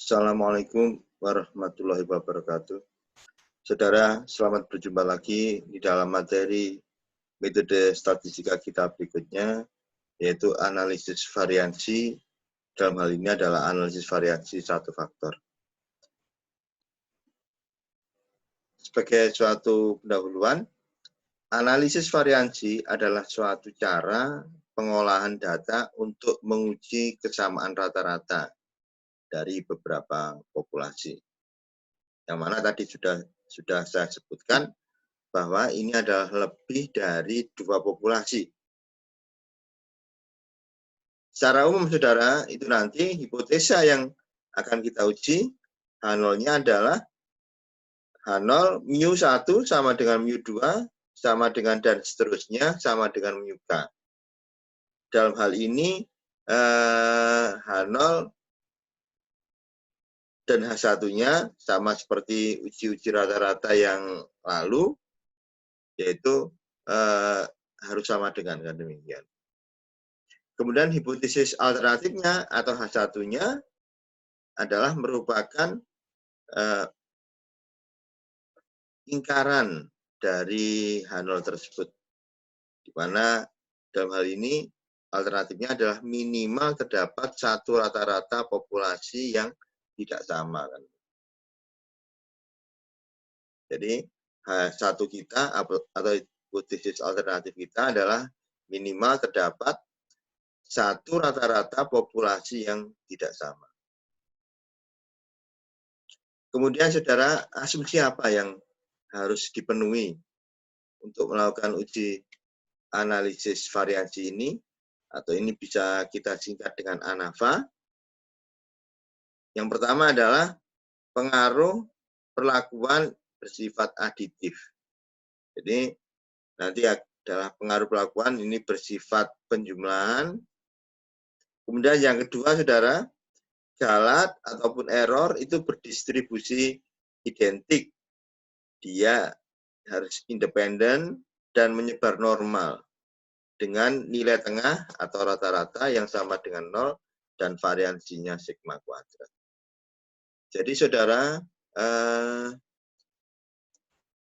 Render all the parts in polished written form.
Assalamualaikum warahmatullahi wabarakatuh. Saudara, selamat berjumpa lagi di dalam materi metode statistika kita berikutnya, yaitu analisis variansi. Dalam hal ini adalah analisis variansi satu faktor. Sebagai suatu pendahuluan, analisis variansi adalah suatu cara pengolahan data untuk menguji kesamaan rata-rata dari beberapa populasi. Yang mana tadi sudah saya sebutkan bahwa ini adalah lebih dari 2 populasi. Secara umum, saudara, itu nanti hipotesa yang akan kita uji, H0-nya adalah H0 mu1 sama dengan mu2, sama dengan dan seterusnya, sama dengan mu-K. Dalam hal ini, H0 dan H1-nya sama seperti uji-uji rata-rata yang lalu, yaitu harus sama dengan, kan demikian. Kemudian hipotesis alternatifnya atau H1-nya adalah merupakan ingkaran dari H0 tersebut, di mana dalam hal ini alternatifnya adalah minimal terdapat satu rata-rata populasi yang tidak sama. Kan? Jadi H1 kita atau hipotesis alternatif kita adalah minimal terdapat satu rata-rata populasi yang tidak sama. Kemudian, saudara, asumsi apa yang harus dipenuhi untuk melakukan uji analisis variansi ini, atau ini bisa kita singkat dengan ANAVA. Yang pertama adalah pengaruh perlakuan bersifat aditif. Jadi, nanti adalah pengaruh perlakuan ini bersifat penjumlahan. Kemudian yang kedua, saudara, galat ataupun error itu berdistribusi identik. Dia harus independen dan menyebar normal dengan nilai tengah atau rata-rata yang sama dengan 0 dan variansinya sigma kuadrat. Jadi, saudara,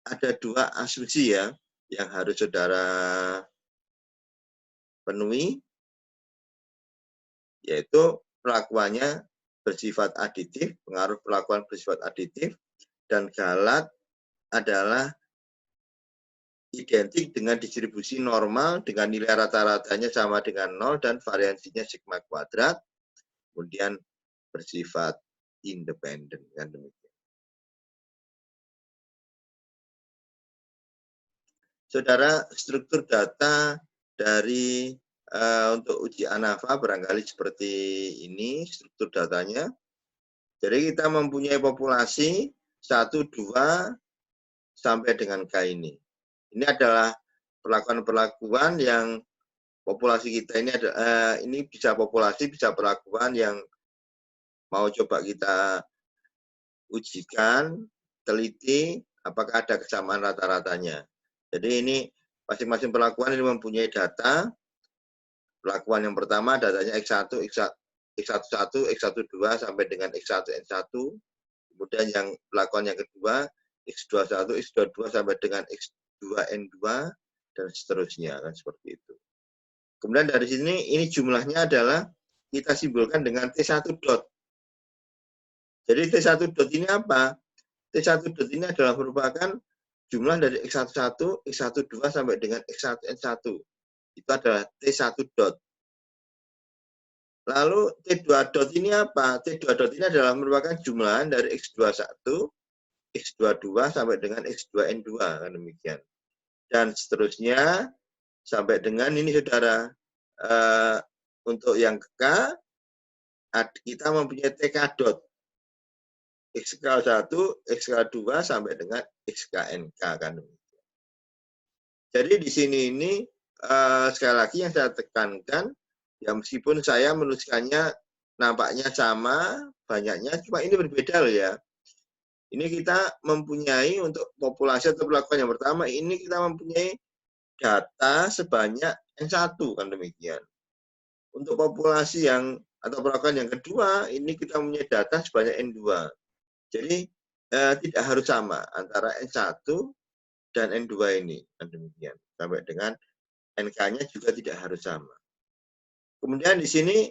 ada 2 asumsi ya yang harus saudara penuhi, yaitu perlakuannya bersifat aditif, pengaruh perlakuan bersifat aditif, dan galat adalah identik dengan distribusi normal dengan nilai rata-ratanya sama dengan 0 dan variansinya sigma kuadrat, kemudian bersifat independen. Kan demikian. Saudara, struktur data dari untuk uji ANAVA barangkali seperti ini struktur datanya. Jadi kita mempunyai populasi 1, 2, sampai dengan K ini. Ini adalah perlakuan-perlakuan yang populasi kita ini ada, ini bisa populasi, bisa perlakuan yang mau coba kita ujikan, teliti, apakah ada kesamaan rata-ratanya. Jadi ini masing-masing perlakuan ini mempunyai data. Perlakuan yang pertama datanya X1, X11, X12 sampai dengan X1N1. Kemudian yang perlakuan yang kedua X21, X22 sampai dengan X2N2 dan seterusnya, kan seperti itu. Kemudian dari sini ini jumlahnya adalah kita simbolkan dengan T1 dot. Jadi T1 dot ini apa? T1 dot ini adalah merupakan jumlah dari X11, X12 sampai dengan X1N1. Itu adalah T1 dot. Lalu T2 dot ini apa? T2 dot ini adalah merupakan jumlahan dari X21, X22 sampai dengan X2N2, kan demikian. Dan seterusnya sampai dengan ini, saudara, untuk yang K, kita mempunyai TK dot. XK1, XK2 sampai dengan XKNK, kan demikian. Jadi di sini ini sekali lagi yang saya tekankan, ya meskipun saya menuliskannya nampaknya sama banyaknya, cuma ini berbeda loh ya. Ini kita mempunyai untuk populasi atau perlakuan yang pertama, ini kita mempunyai data sebanyak N1, kan demikian. Untuk populasi yang atau perlakuan yang kedua, ini kita mempunyai data sebanyak N2. Jadi tidak harus sama antara N1 dan N2 ini. Dan demikian. Sampai dengan NK-nya juga tidak harus sama. Kemudian di sini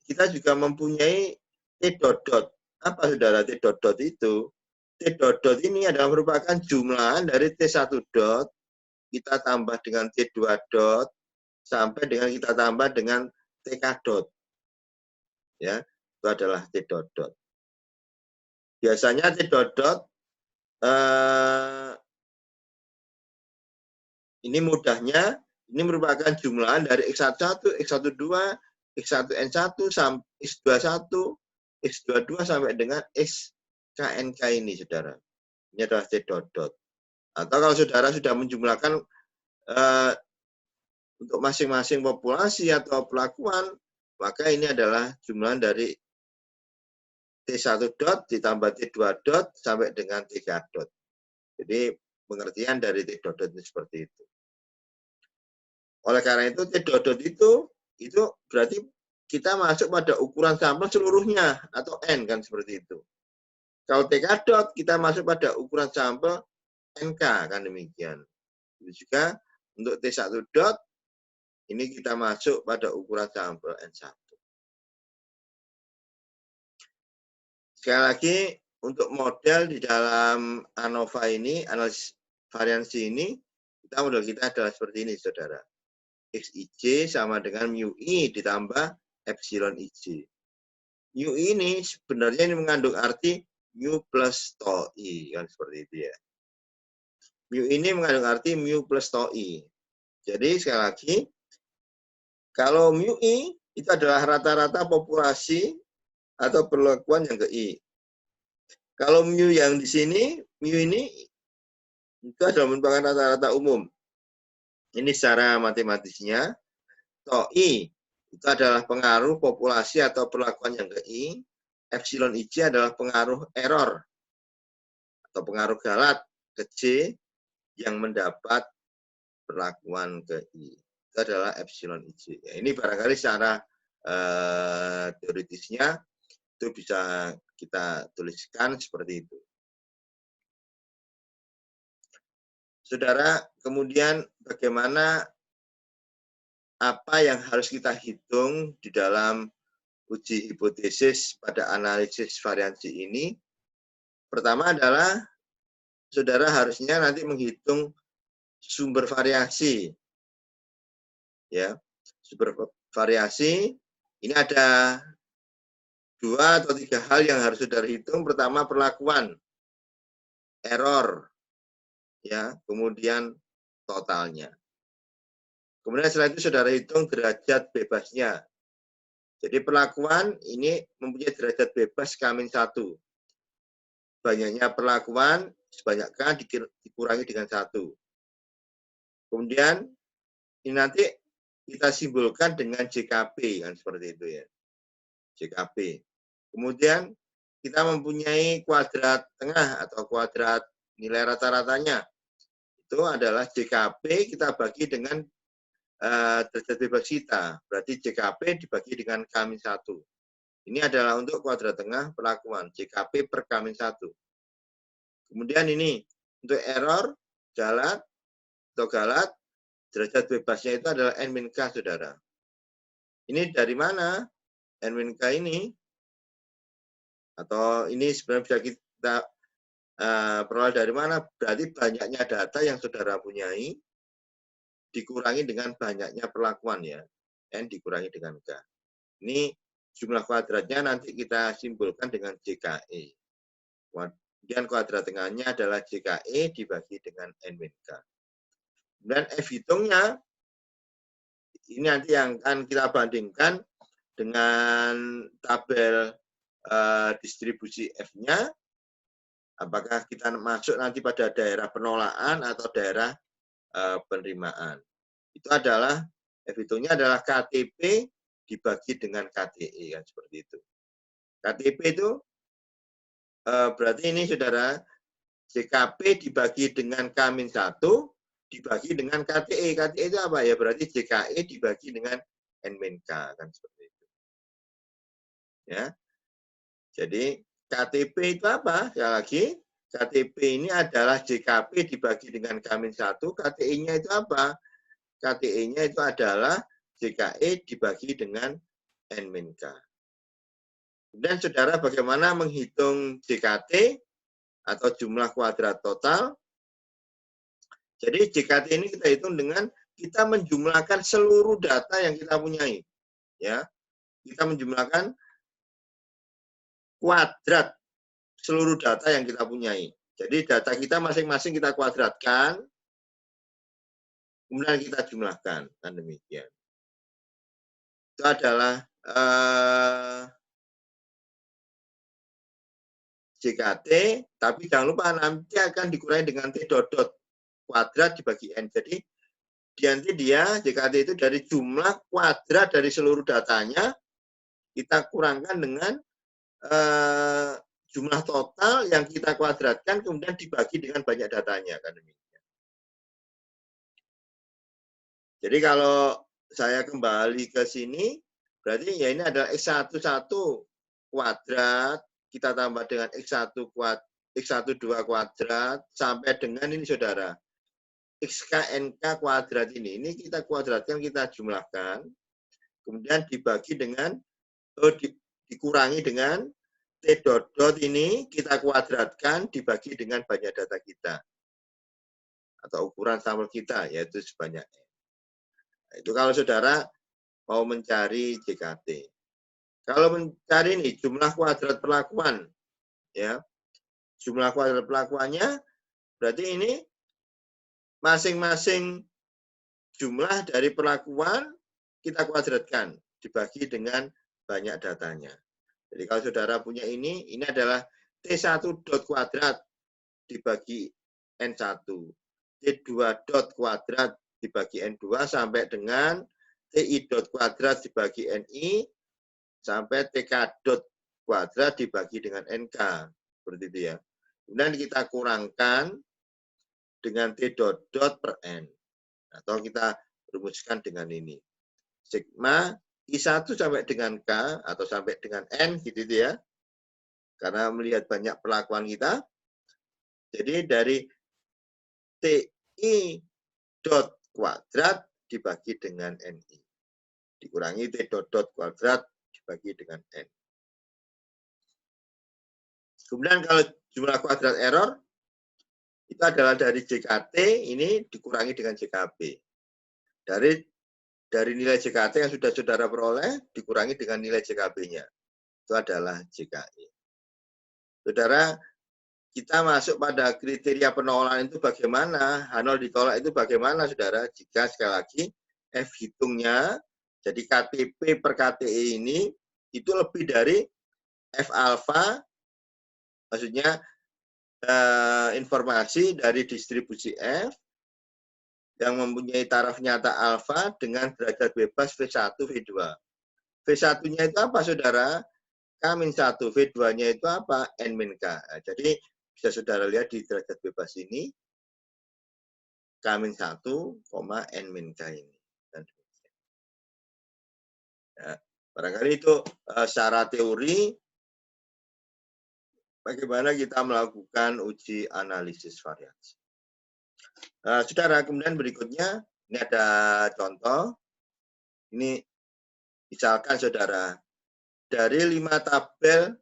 kita juga mempunyai T dot dot. Apa saudara T dot dot itu? T dot dot ini adalah merupakan jumlahan dari T1 dot, kita tambah dengan T2 dot, sampai dengan kita tambah dengan TK dot. Ya, itu adalah T dot dot. Biasanya T dot dot ini mudahnya, ini merupakan jumlahan dari X11, X12, X1N1, X21, X22 sampai dengan XKNK ini, saudara. Ini adalah T dot dot. Atau kalau saudara sudah menjumlahkan untuk masing-masing populasi atau pelakuan, maka ini adalah jumlahan dari T1 dot ditambah T2 dot sampai dengan T3 dot. Jadi pengertian dari T dot dot itu seperti itu. Oleh karena itu T dot dot itu berarti kita masuk pada ukuran sampel seluruhnya atau N kan seperti itu. Kalau TK dot kita masuk pada ukuran sampel NK kan demikian. Itu juga untuk T1 dot ini kita masuk pada ukuran sampel N1. Sekali lagi untuk model di dalam ANOVA ini, analisis variansi ini, model kita adalah seperti ini, saudara. XIJ sama dengan mu I ditambah epsilon IJ. Mu ini sebenarnya ini mengandung arti mu plus tau I, kan seperti itu ya. Mu ini mengandung arti mu plus tau I. Jadi sekali lagi, kalau mu I itu adalah rata-rata populasi atau perlakuan yang ke I. Kalau mu yang di sini, mu ini itu adalah merupakan rata-rata umum. Ini secara matematisnya. Tau I itu adalah pengaruh populasi atau perlakuan yang ke I. Epsilon IJ adalah pengaruh error atau pengaruh galat ke J yang mendapat perlakuan ke I. Itu adalah epsilon IJ. Ya, ini barangkali secara teoritisnya itu bisa kita tuliskan seperti itu. Saudara, kemudian bagaimana apa yang harus kita hitung di dalam uji hipotesis pada analisis variansi ini? Pertama adalah saudara harusnya nanti menghitung sumber variasi. Ya, sumber variasi ini ada 2 atau 3 hal yang harus saudara hitung. Pertama perlakuan, error, ya, kemudian totalnya. Kemudian setelah itu saudara hitung derajat bebasnya. Jadi perlakuan ini mempunyai derajat bebas K-1. Banyaknya perlakuan sebanyak K dikurangi dengan 1. Kemudian ini nanti kita simbolkan dengan JKP kan seperti itu ya. JKP. Kemudian kita mempunyai kuadrat tengah atau kuadrat nilai rata-ratanya. Itu adalah JKP kita bagi dengan derajat bebas kita. Berarti JKP dibagi dengan K-1. Ini adalah untuk kuadrat tengah perlakuan. JKP per K-1. Kemudian ini untuk error, galat, atau galat, derajat bebasnya itu adalah N-K, saudara. Ini dari mana N-K ini? Atau ini sebenarnya bisa kita peroleh dari mana? Berarti banyaknya data yang saudara punyai dikurangi dengan banyaknya perlakuan ya. N dikurangi dengan K. Ini jumlah kuadratnya nanti kita simbolkan dengan JKE. Kemudian kuadrat tengahnya adalah JKE dibagi dengan N-K. Dan F hitungnya, ini nanti yang akan kita bandingkan dengan tabel distribusi F-nya. Apakah kita masuk nanti pada daerah penolakan atau daerah penerimaan. Itu adalah, F hitungnya adalah KTP dibagi dengan KTE, kan seperti itu. KTP itu berarti ini saudara, JKP dibagi dengan K-1 dibagi dengan KTE. KTE itu apa ya? Berarti JKE dibagi dengan N-K, kan seperti itu. Ya. Jadi KTP itu apa? Sekali lagi, KTP ini adalah JKP dibagi dengan K-1, KTI-nya itu apa? KTI-nya itu adalah JKE dibagi dengan N-K. Kemudian saudara bagaimana menghitung JKT atau jumlah kuadrat total? Jadi JKT ini kita hitung dengan kita menjumlahkan seluruh data yang kita punyai. Ya, kita menjumlahkan kuadrat seluruh data yang kita punyai. Jadi data kita masing-masing kita kuadratkan, kemudian kita jumlahkan. Dan demikian. Itu adalah JKT, tapi jangan lupa nanti akan dikurangi dengan T dot kuadrat dibagi N. Jadi nanti dia JKT itu dari jumlah kuadrat dari seluruh datanya, kita kurangkan dengan jumlah total yang kita kuadratkan, kemudian dibagi dengan banyak datanya. Kan demikian. Jadi kalau saya kembali ke sini, berarti ya ini adalah X11 kuadrat, kita tambah dengan X12 kuadrat, sampai dengan ini saudara, XKNK kuadrat ini kita kuadratkan, kita jumlahkan, kemudian dibagi dengan, dikurangi dengan T dot ini, kita kuadratkan, dibagi dengan banyak data kita, atau ukuran sampel kita, yaitu sebanyak N. Nah, itu kalau saudara mau mencari JKT. Kalau mencari ini jumlah kuadrat perlakuan, ya, jumlah kuadrat perlakuannya berarti ini masing-masing jumlah dari perlakuan kita kuadratkan dibagi dengan banyak datanya. Jadi kalau saudara punya ini adalah T1 dot kuadrat dibagi N1, T2 dot kuadrat dibagi N2 sampai dengan TI dot kuadrat dibagi NI sampai TK dot kuadrat dibagi dengan NK. Seperti itu ya. Kemudian kita kurangkan dengan T dot per N. Atau kita rumuskan dengan ini. Sigma I1 sampai dengan K atau sampai dengan N gitu ya. Karena melihat banyak perlakuan kita. Jadi dari TI dot kuadrat dibagi dengan NI. Dikurangi T dot kuadrat dibagi dengan N. Kemudian kalau jumlah kuadrat error, itu adalah dari JKT, ini dikurangi dengan JKB. Dari nilai JKT yang sudah saudara peroleh, dikurangi dengan nilai JKB-nya. Itu adalah JKI. Saudara, kita masuk pada kriteria penolakan itu bagaimana? H0 ditolak itu bagaimana, saudara? Jika sekali lagi F hitungnya, jadi KTP per KTI ini, itu lebih dari F alpha, maksudnya informasi dari distribusi F yang mempunyai taraf nyata alfa dengan derajat bebas V1, V2. V1-nya itu apa, saudara? K-1, V2-nya itu apa? N-K. Nah, jadi bisa saudara lihat di derajat bebas ini, K-1, N-K ini. Ya, barangkali itu secara teori bagaimana kita melakukan uji analisis variasi. Saudara, kemudian berikutnya, ini ada contoh. Ini misalkan saudara, dari 5 tabel,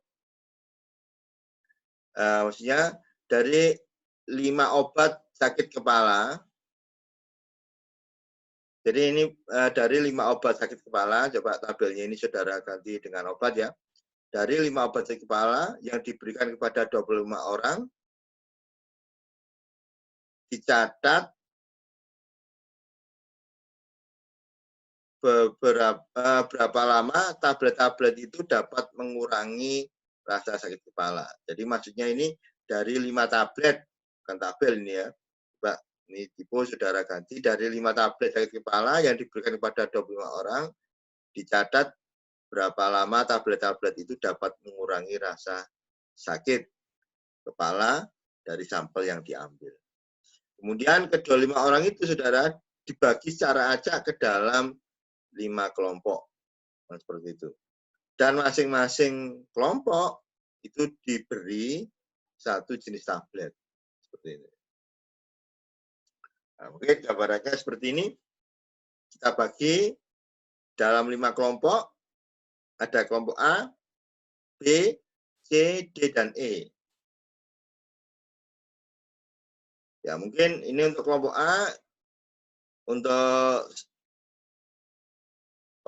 maksudnya dari 5 obat sakit kepala. Jadi ini dari 5 obat sakit kepala, coba tabelnya ini saudara ganti dengan obat ya. Dari 5 obat sakit kepala yang diberikan kepada 25 orang, dicatat berapa lama tablet-tablet itu dapat mengurangi rasa sakit kepala. Jadi maksudnya ini dari 5 tablet, bukan tabel ini ya. Coba ini tipe saudara ganti, dari 5 tablet sakit kepala yang diberikan kepada 25 orang, dicatat berapa lama tablet-tablet itu dapat mengurangi rasa sakit kepala dari sampel yang diambil. Kemudian kedua 5 orang itu saudara dibagi secara acak ke dalam 5 kelompok. Nah, seperti itu. dan masing-masing kelompok itu diberi satu jenis tablet seperti ini. Nah, mungkin gambarannya seperti ini. Kita bagi dalam 5 kelompok, ada kelompok A, B, C, D, dan E. Ya, mungkin ini untuk kelompok A, untuk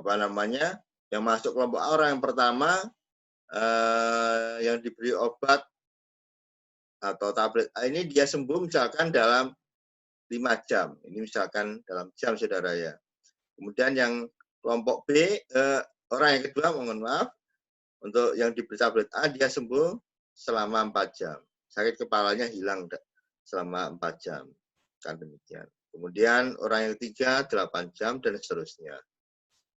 apa namanya, yang masuk kelompok A, orang yang pertama yang diberi obat atau tablet A ini dia sembuh misalkan dalam 5 jam. Ini misalkan dalam jam, saudara ya. Kemudian yang kelompok B, orang yang kedua, mohon maaf, untuk yang diberi tablet A, dia sembuh selama 4 jam. Sakit kepalanya hilang selama 4 jam. Kan demikian. Kemudian orang yang ketiga, 8 jam, dan seterusnya.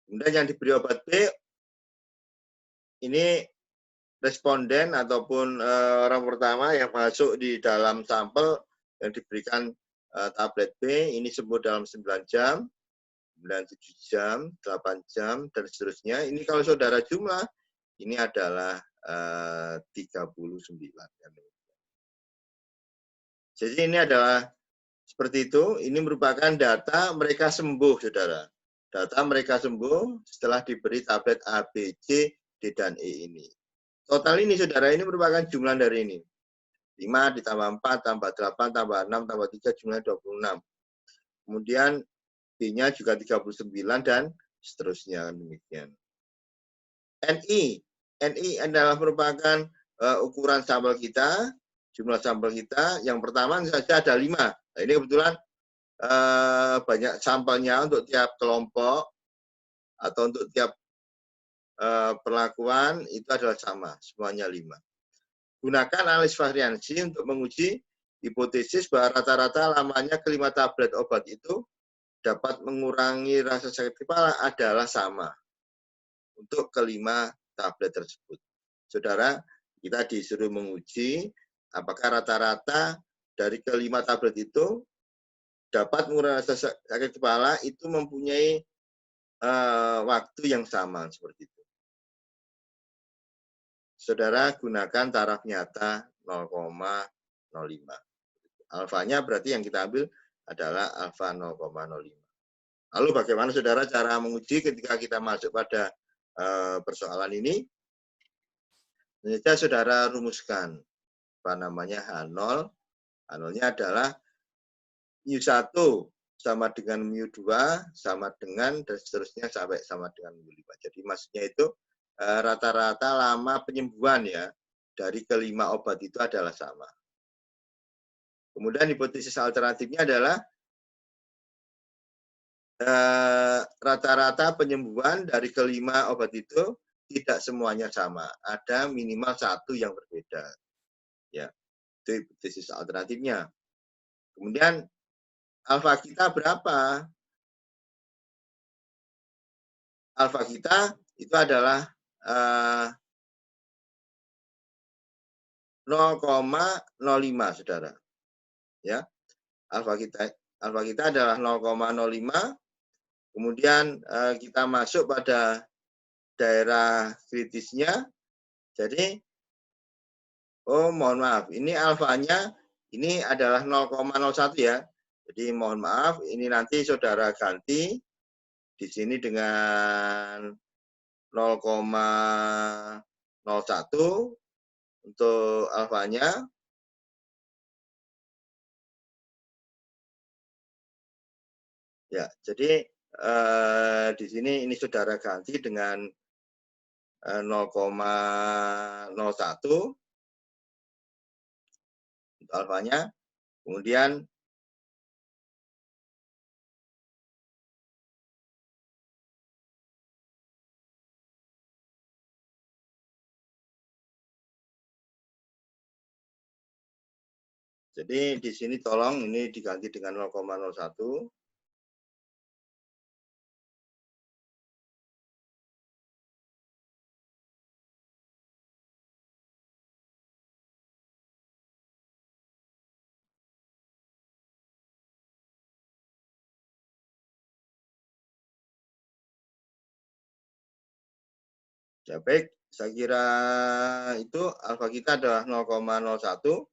Kemudian yang diberi obat B, ini responden ataupun orang pertama yang masuk di dalam sampel yang diberikan tablet B, ini sembuh dalam 9 jam, kemudian 7 jam, 8 jam, dan seterusnya. Ini kalau saudara jumlah, ini adalah 39. Jadi ini adalah seperti itu. Ini merupakan data mereka sembuh, saudara. Data mereka sembuh setelah diberi tablet A, B, C, D, dan E ini. Total ini, saudara, ini merupakan jumlah dari ini. 5 ditambah 4, tambah 8, tambah 6, tambah 3, jumlahnya 26. Kemudian B-nya juga 39, dan seterusnya. Demikian. NI adalah merupakan ukuran sampel kita, jumlah sampel kita. Yang pertama saja ada 5. Nah, ini kebetulan banyak sampelnya untuk tiap kelompok atau untuk tiap perlakuan itu adalah sama, semuanya 5. Gunakan analisis variansi untuk menguji hipotesis bahwa rata-rata lamanya kelima tablet obat itu dapat mengurangi rasa sakit kepala adalah sama untuk kelima tablet tersebut. Saudara, kita disuruh menguji apakah rata-rata dari kelima tablet itu dapat mengurangi rasa sakit kepala itu mempunyai waktu yang sama seperti itu. Saudara gunakan taraf nyata 0,05. Alfanya berarti yang kita ambil adalah alfa 0,05. Lalu bagaimana, saudara, cara menguji ketika kita masuk pada persoalan ini? Ternyata saudara rumuskan apa namanya H0. H0-nya adalah mu1 sama dengan mu2 sama dengan dan seterusnya sampai sama dengan mu5. Jadi maksudnya itu rata-rata lama penyembuhan ya dari kelima obat itu adalah sama. Kemudian hipotesis alternatifnya adalah rata-rata penyembuhan dari kelima obat itu tidak semuanya sama. Ada minimal satu yang berbeda. Ya, itu hipotesis alternatifnya. Kemudian alfa kita berapa? Alfa kita itu adalah 0,05, saudara. Ya, alfa kita adalah 0,05. Kemudian kita masuk pada daerah kritisnya. Jadi, mohon maaf, ini alfanya ini adalah 0,01 ya. Jadi mohon maaf, ini nanti saudara ganti di sini dengan 0,01 untuk alfanya. Ya, jadi di sini ini saudara ganti dengan 0,01 untuk alfanya. Kemudian jadi di sini tolong ini diganti dengan 0,01. Ya baik, saya kira itu alfa kita adalah 0,01.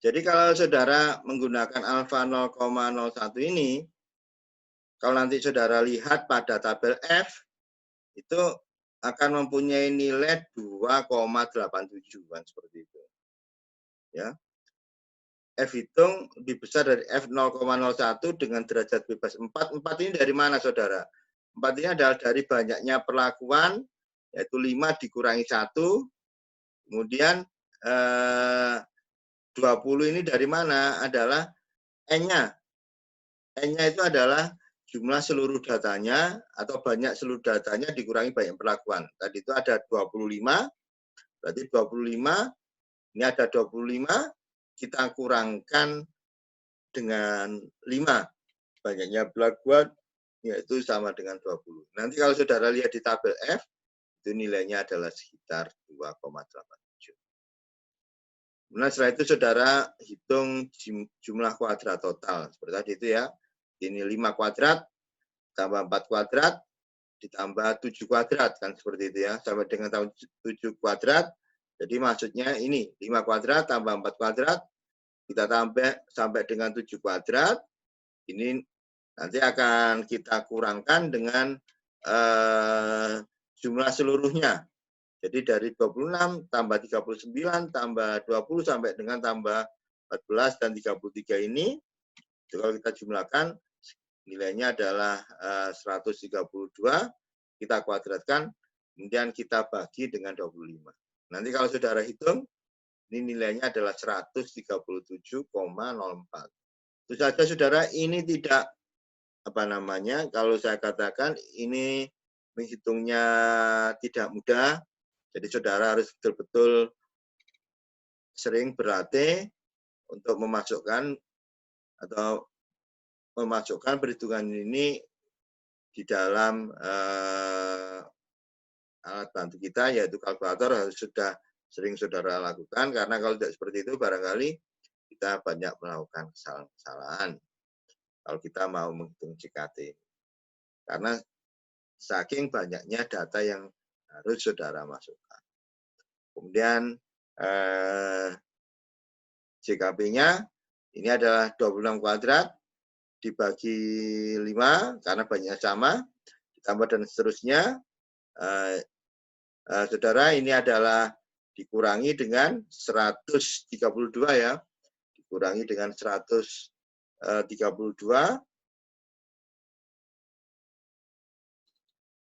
Jadi kalau saudara menggunakan alfa 0,01 ini, kalau nanti saudara lihat pada tabel F, itu akan mempunyai nilai 2,87 kan seperti itu. Ya. F hitung lebih besar dari F 0,01 dengan derajat bebas 4. 4 ini dari mana saudara? 4 ini adalah dari banyaknya perlakuan, yaitu 5 dikurangi 1. Kemudian 20 ini dari mana? Adalah N-nya. N-nya itu adalah jumlah seluruh datanya atau banyak seluruh datanya dikurangi banyak perlakuan. Tadi itu ada 25, berarti 25, ini ada 25, kita kurangkan dengan 5. Banyaknya perlakuan, yaitu sama dengan 20. Nanti kalau saudara lihat di tabel F, itu nilainya adalah sekitar 2,87. Kemudian setelah itu saudara hitung jumlah kuadrat total. Seperti tadi itu ya. Ini 5 kuadrat, tambah 4 kuadrat, ditambah 7 kuadrat. Kan seperti itu ya. Sampai dengan 7 kuadrat. Jadi maksudnya ini 5 kuadrat tambah 4 kuadrat. Kita tambah sampai dengan 7 kuadrat. Ini nanti akan kita kurangkan dengan jumlah seluruhnya. Jadi dari 26 tambah 39 tambah 20 sampai dengan tambah 14 dan 33 ini, kalau kita jumlahkan nilainya adalah 132, kita kuadratkan, kemudian kita bagi dengan 25. Nanti kalau saudara hitung, ini nilainya adalah 137,04. Itu saja saudara, ini tidak kalau saya katakan ini menghitungnya tidak mudah. Jadi saudara harus betul-betul sering berlatih untuk memasukkan perhitungan ini di dalam alat bantu kita, yaitu kalkulator. Harus sudah sering saudara lakukan, karena kalau tidak seperti itu barangkali kita banyak melakukan kesalahan kalau kita mau menghitung JKT. Karena saking banyaknya data yang harus saudara masukkan. Kemudian JKP-nya ini adalah 26 kuadrat dibagi 5 karena banyaknya sama, ditambah dan seterusnya. Saudara, ini adalah dikurangi dengan 132 ya. Dikurangi dengan 132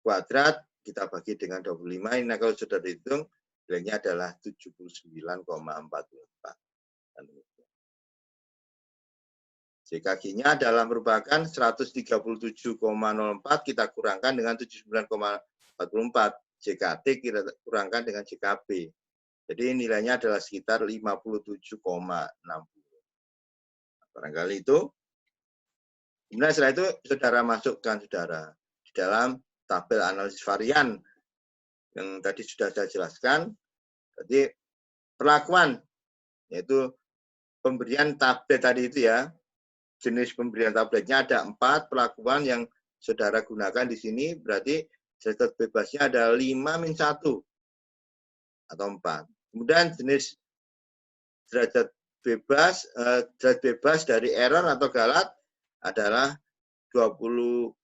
kuadrat, kita bagi dengan 25. Ini kalau sudah dihitung, nilainya adalah 79,44. JKG-nya adalah merupakan 137,04, kita kurangkan dengan 79,44. JKT kita kurangkan dengan JKB. Jadi nilainya adalah sekitar 57,60. Barangkali itu. Kemudian setelah itu saudara masukkan saudara di dalam tabel analisis varian yang tadi sudah saya jelaskan. Jadi perlakuan, yaitu pemberian tablet tadi itu ya. Jenis pemberian tabletnya ada 4 perlakuan yang saudara gunakan di sini, berarti derajat bebasnya ada 5-1 atau 4. Kemudian jenis derajat bebas dari error atau galat adalah 25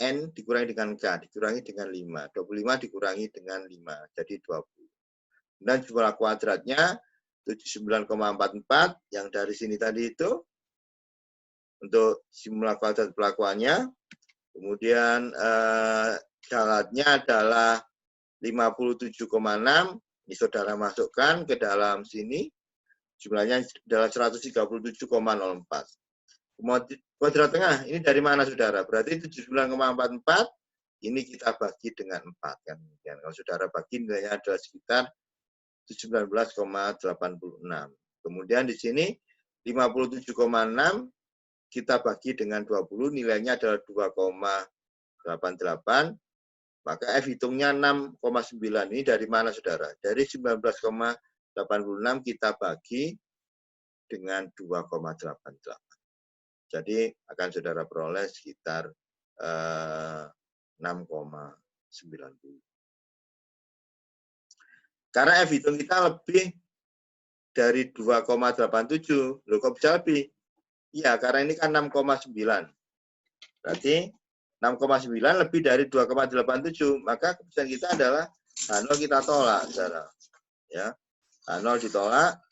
N dikurangi dengan K, dikurangi dengan 5. 25 dikurangi dengan 5, jadi 20. Dan jumlah kuadratnya 79,44 yang dari sini tadi itu untuk jumlah kuadrat pelakuannya. Kemudian galatnya adalah 57,6. Ini saudara masukkan ke dalam sini. Jumlahnya adalah 137,04. Kuadrat tengah ini dari mana saudara? Berarti 79,44 ini kita bagi dengan 4 kan. Kalau saudara bagi nilainya adalah sekitar 19,86. Kemudian di sini 57,6 kita bagi dengan 20, nilainya adalah 2,88. Maka F hitungnya 6,9. Ini dari mana saudara? Dari 19,86 kita bagi dengan 2,88. Jadi akan saudara peroleh sekitar 6,90. Karena F hitung kita lebih dari 2,87. Loh, kok bisa lebih? Iya, karena ini kan 6,9. Berarti 6,9 lebih dari 2,87. Maka keputusan kita adalah H0 kita tolak, saudara. Ya, H0 ditolak.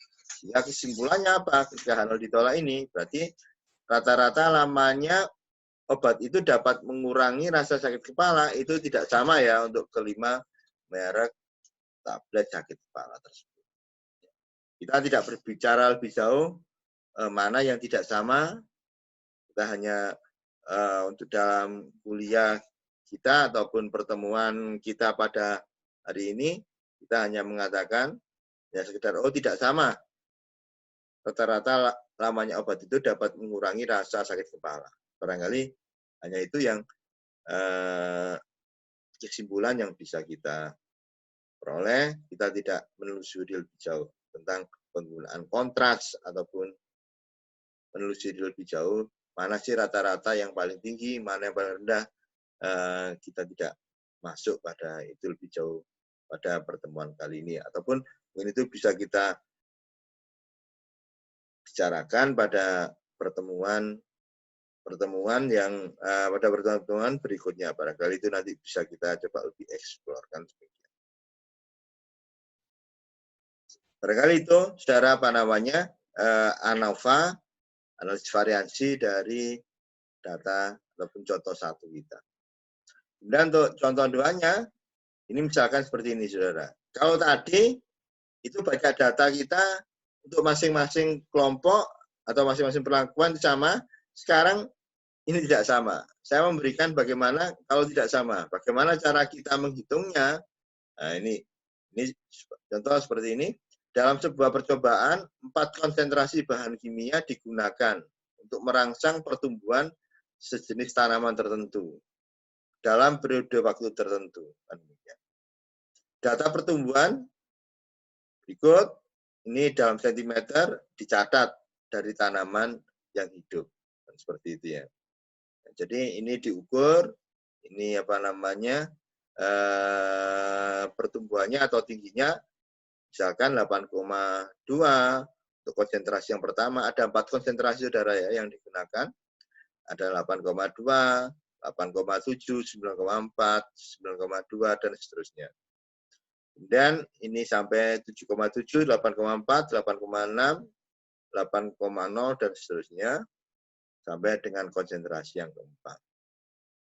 Ya, kesimpulannya apa? Ketika H0 ditolak ini, berarti rata-rata lamanya obat itu dapat mengurangi rasa sakit kepala. Itu tidak sama ya untuk kelima merek tablet sakit kepala tersebut. Kita tidak berbicara lebih jauh mana yang tidak sama. Kita hanya untuk dalam kuliah kita ataupun pertemuan kita pada hari ini, kita hanya mengatakan ya sekedar tidak sama. Rata-rata lamanya obat itu dapat mengurangi rasa sakit kepala. Barangkali hanya itu yang kesimpulan yang bisa kita peroleh. Kita tidak menelusuri lebih jauh tentang penggunaan kontras ataupun menelusuri lebih jauh mana sih rata-rata yang paling tinggi, mana yang paling rendah. Kita tidak masuk pada itu lebih jauh pada pertemuan kali ini. Ataupun mungkin itu bisa kita bicarakan pada pertemuan yang pada pertemuan berikutnya. Barangkali itu nanti bisa kita coba lebih eksplorkan. Barangkali itu, saudara, apa namanya, ANOVA, analisis variansi dari data ataupun contoh satu kita. Kemudian untuk contoh duanya, ini misalkan seperti ini, saudara. Kalau tadi itu baca data kita untuk masing-masing kelompok atau masing-masing perlakuan sama, sekarang ini tidak sama. Saya memberikan bagaimana kalau tidak sama. Bagaimana cara kita menghitungnya. Nah, ini contoh seperti ini. Dalam sebuah percobaan, 4 konsentrasi bahan kimia digunakan untuk merangsang pertumbuhan sejenis tanaman tertentu dalam periode waktu tertentu. Data pertumbuhan berikut, ini dalam sentimeter dicatat dari tanaman yang hidup. Seperti itu ya. Jadi ini diukur, ini apa namanya, pertumbuhannya atau tingginya, misalkan 8,2 untuk konsentrasi yang pertama. Ada 4 konsentrasi, saudara ya, yang digunakan. Ada 8,2, 8,7, 9,4, 9,2, dan seterusnya. Kemudian ini sampai 7,7, 8,4, 8,6, 8,0, dan seterusnya. Sampai dengan konsentrasi yang keempat.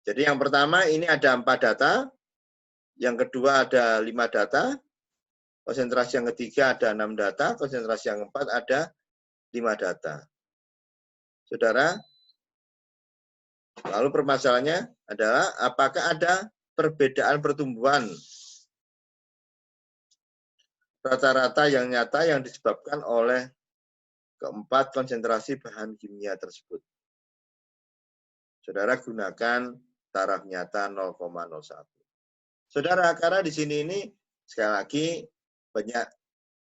Jadi yang pertama ini ada 4 data. Yang kedua ada 5 data. Konsentrasi yang ketiga ada 6 data. Konsentrasi yang keempat ada 5 data. Saudara, lalu permasalahannya adalah apakah ada perbedaan pertumbuhan rata-rata yang nyata yang disebabkan oleh keempat konsentrasi bahan kimia tersebut. Saudara gunakan taraf nyata 0,01. Saudara, karena di sini ini sekali lagi banyak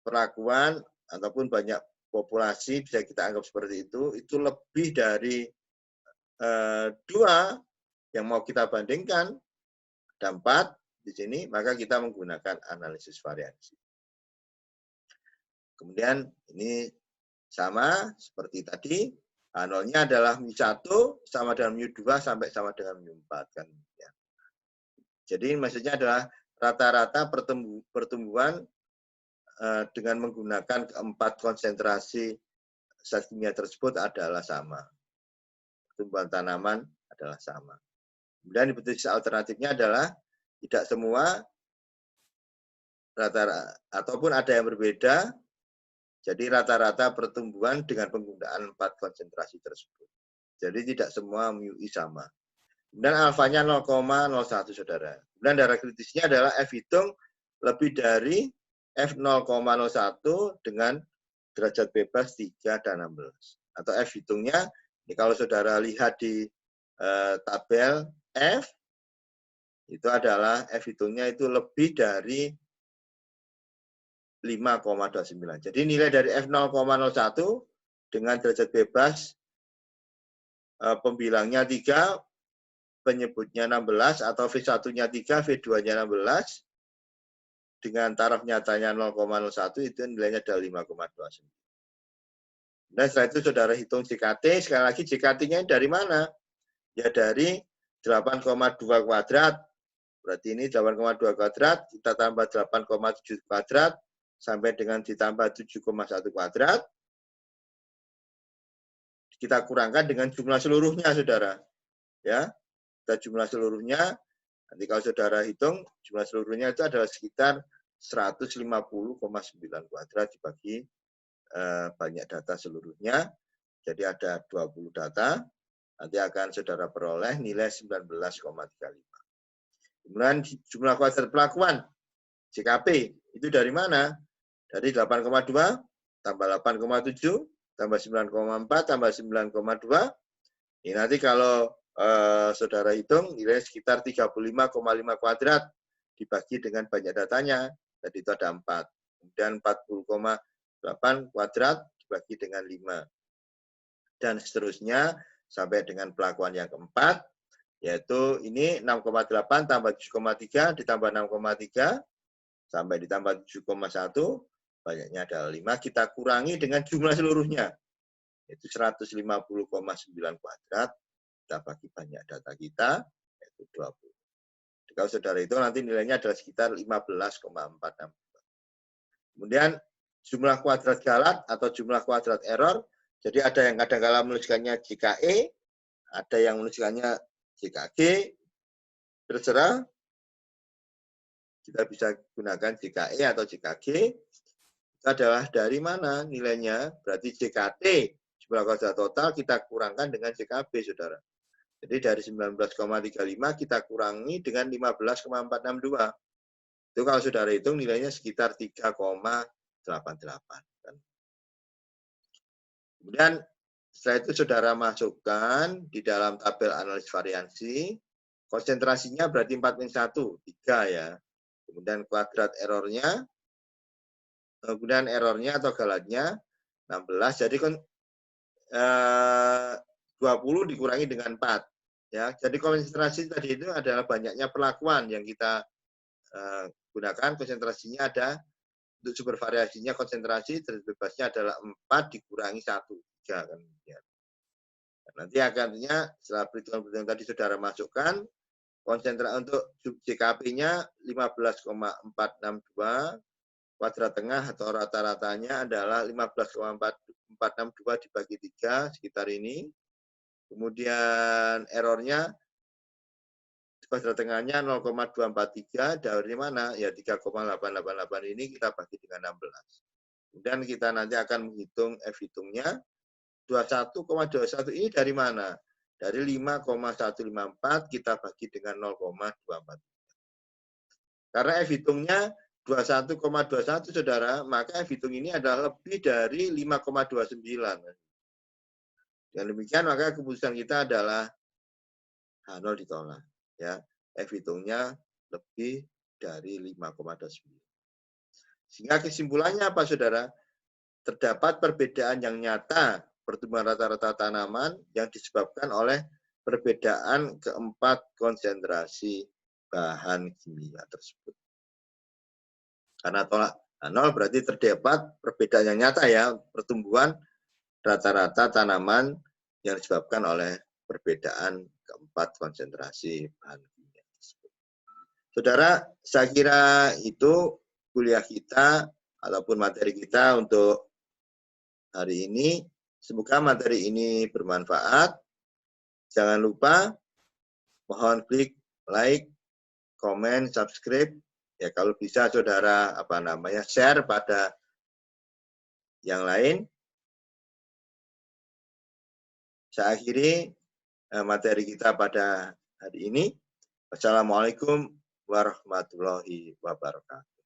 perlakuan ataupun banyak populasi, bisa kita anggap seperti itu lebih dari 2 yang mau kita bandingkan, ada 4 di sini, maka kita menggunakan analisis variansi. Kemudian ini sama seperti tadi, H0-nya adalah mu1 sama dengan mu2 sampai sama dengan mu4 kan. Ya. Jadi maksudnya adalah rata-rata pertumbuhan dengan menggunakan keempat konsentrasi zat kimia tersebut adalah sama. Pertumbuhan tanaman adalah sama. Kemudian hipotesis alternatifnya adalah tidak semua rata-rata ataupun ada yang berbeda. Jadi rata-rata pertumbuhan dengan penggunaan 4 konsentrasi tersebut. Jadi tidak semua mu-I sama. Kemudian alfanya 0,01, saudara. Kemudian darah kritisnya adalah F hitung lebih dari F 0,01 dengan derajat bebas 3 dan 16. Atau F hitungnya, ini kalau saudara lihat di tabel F, itu adalah F hitungnya itu lebih dari 5,29. Jadi nilai dari F 0,01 dengan derajat bebas pembilangnya 3, penyebutnya 16, atau V1-nya 3, V2-nya 16, dengan taraf nyatanya 0,01, itu nilainya adalah 5,29. Nah, setelah itu saudara hitung JKT, sekali lagi JKT-nya dari mana? Ya dari 8,2 kuadrat, berarti ini 8,2 kuadrat, kita tambah 8,7 kuadrat, sampai dengan ditambah 7,1 kuadrat, kita kurangkan dengan jumlah seluruhnya, saudara. Ya, kita jumlah seluruhnya, nanti kalau saudara hitung, jumlah seluruhnya itu adalah sekitar 150,9 kuadrat dibagi banyak data seluruhnya. Jadi ada 20 data, nanti akan saudara peroleh nilai 19,35. Kemudian jumlah kuadrat pelakuan, JKP, itu dari mana? Dari 8,2 tambah 8,7 tambah 9,4 tambah 9,2. Ini nanti kalau saudara hitung nilai sekitar 35,5 kuadrat dibagi dengan banyak datanya. Tadi itu ada 4. Kemudian 40,8 kuadrat dibagi dengan 5. Dan seterusnya sampai dengan pelakuan yang keempat, yaitu ini 6,8 tambah 7,3 ditambah 6,3 sampai ditambah 7,1, banyaknya adalah 5, kita kurangi dengan jumlah seluruhnya, yaitu 150,9 kuadrat, kita bagi banyak data kita, yaitu 20. Kalau saudara itu nanti nilainya adalah sekitar 15,46. Kemudian jumlah kuadrat galat atau jumlah kuadrat error, jadi ada yang kadang-kala menuliskannya JKE, ada yang menuliskannya JKG, terserah, kita bisa gunakan JKE atau JKG, itu adalah dari mana nilainya, berarti JKT, jumlah kuadrat total, kita kurangkan dengan JKB, saudara. Jadi dari 19,35 kita kurangi dengan 15,462. Itu kalau saudara hitung nilainya sekitar 3,88. Kemudian setelah itu saudara masukkan di dalam tabel analisis variansi, konsentrasinya berarti 4-1, 3 ya. Kemudian kuadrat errornya, kemudian errornya atau galatnya 16, jadi 20 dikurangi dengan 4. Ya, jadi konsentrasi tadi itu adalah banyaknya perlakuan yang kita gunakan, konsentrasinya ada, untuk sumber variasinya konsentrasi, bebasnya adalah 4 dikurangi 1, 3 kan. Nanti akhirnya setelah perhitungan-perhitungan tadi saudara masukkan, konsentrasi untuk JKP-nya 15,462, kuadrat tengah atau rata-ratanya adalah 15,462 dibagi 3, sekitar ini. Kemudian errornya, kuadrat tengahnya 0,243, dari mana? Ya 3,888 ini kita bagi dengan 16. Kemudian kita nanti akan menghitung F-hitungnya, 21,21 ini dari mana? Dari 5,154 kita bagi dengan 0,243. Karena F-hitungnya 21,21 saudara, maka F-hitung ini adalah lebih dari 5,29. Dengan demikian maka keputusan kita adalah H0 ditolak. Ya, F-hitungnya lebih dari 5,29. Sehingga kesimpulannya apa saudara? Terdapat perbedaan yang nyata pertumbuhan rata-rata tanaman yang disebabkan oleh perbedaan keempat konsentrasi bahan kimia tersebut. Karena tolak H0 berarti terdapat perbedaan yang nyata ya, pertumbuhan rata-rata tanaman yang disebabkan oleh perbedaan keempat konsentrasi bahan kimia tersebut. Saudara, saya kira itu kuliah kita ataupun materi kita untuk hari ini. Semoga materi ini bermanfaat. Jangan lupa mohon klik like, komen, subscribe. Ya kalau bisa saudara share pada yang lain. Saya akhiri materi kita pada hari ini. Wassalamualaikum warahmatullahi wabarakatuh.